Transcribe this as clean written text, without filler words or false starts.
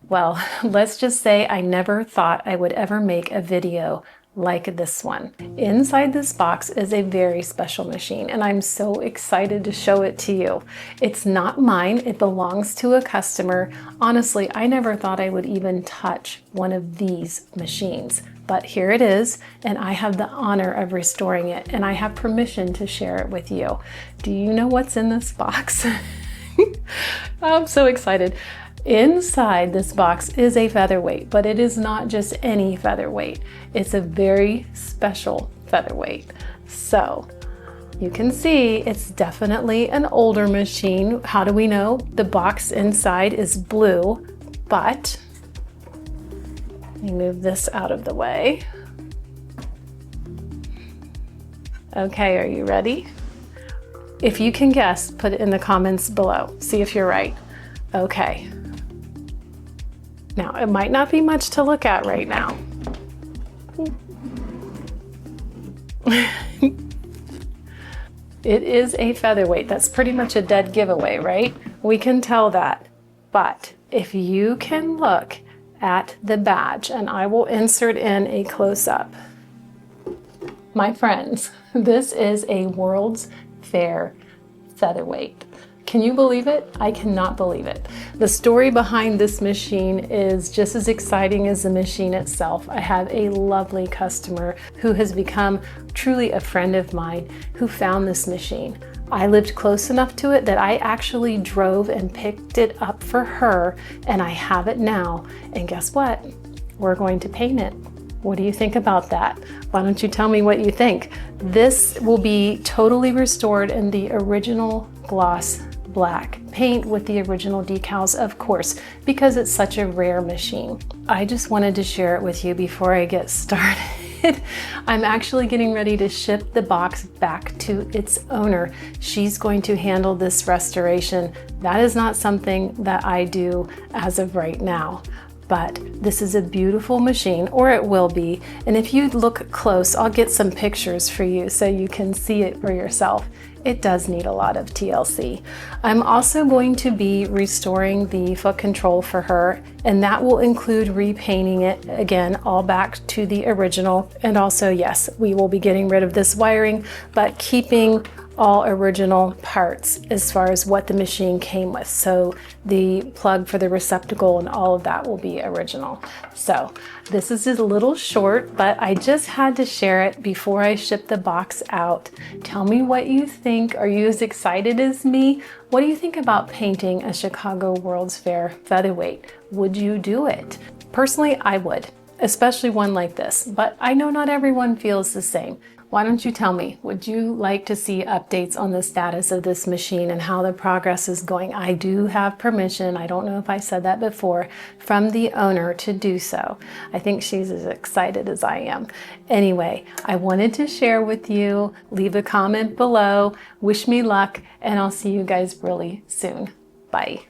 Well, let's just say I never thought I would ever make a video like this one. Inside this box is a very special machine, and I'm so excited to show it to you. It's not mine, it belongs to a customer. Honestly, I never thought I would even touch one of these machines, but here it is, and I have the honor of restoring it, and I have permission to share it with you. Do you know what's in this box? I'm so excited. Inside this box is a featherweight, but it is not just any featherweight. It's a very special featherweight. So you can see it's definitely an older machine. How do we know? The box inside is blue, but let me move this out of the way. Okay, are you ready? If you can guess, put it in the comments below. See if you're right. Okay. Now, it might not be much to look at right now. It is a featherweight. That's pretty much a dead giveaway, right? We can tell that. But if you can look at the badge, and I will insert in a close-up. My friends, this is a World's Fair featherweight. Can you believe it? I cannot believe it. The story behind this machine is just as exciting as the machine itself. I have a lovely customer who has become truly a friend of mine who found this machine. I lived close enough to it that I actually drove and picked it up for her, and I have it now. And guess what? We're going to paint it. What do you think about that? Why don't you tell me what you think? This will be totally restored in the original gloss black paint with the original decals, of course, because it's such a rare machine. I just wanted to share it with you before I get started. I'm actually getting ready to ship the box back to its owner. She's going to handle this restoration. That is not something that I do as of right now. But this is a beautiful machine, or it will be. And if you look close, I'll get some pictures for you so you can see it for yourself. It does need a lot of TLC. I'm also going to be restoring the foot control for her, and that will include repainting it again, all back to the original. And also, yes, we will be getting rid of this wiring, but keeping all original parts as far as what the machine came with. So the plug for the receptacle and all of that will be original. So this is just a little short, but I just had to share it before I ship the box out. Tell me what you think. Are you as excited as me? What do you think about painting a Chicago World's Fair featherweight? Would you do it? Personally, I would, especially one like this, but I know not everyone feels the same. Why don't you tell me, would you like to see updates on the status of this machine and how the progress is going? I do have permission, I don't know if I said that before, from the owner to do so. I think she's as excited as I am. Anyway, I wanted to share with you. Leave a comment below, wish me luck, and I'll see you guys really soon. Bye.